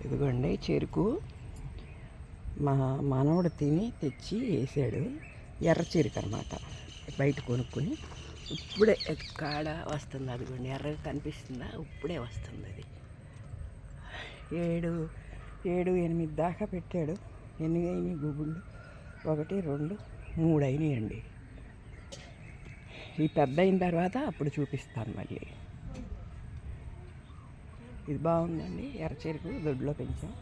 ఇదిగోండి చెరుకు మా మనవడు తిని తెచ్చి వేసాడు. ఎర్ర చెరుకు అనమాట, బయట కొనుక్కొని ఇప్పుడే కాడ వస్తుంది. అదిగోండి ఎర్రగా కనిపిస్తుందా, ఇప్పుడే వస్తుంది. అది 7-8 దాకా పెట్టాడు. ఎన్ని అయినాయి గుబుళ్ళు? 1 2 3 అయినాయండి. ఈ పెద్ద అయిన తర్వాత అప్పుడు చూపిస్తాను మళ్ళీ. ఇది బాగుందండి, ఎర్ర చెరుకు దొడ్లో పెంచాం.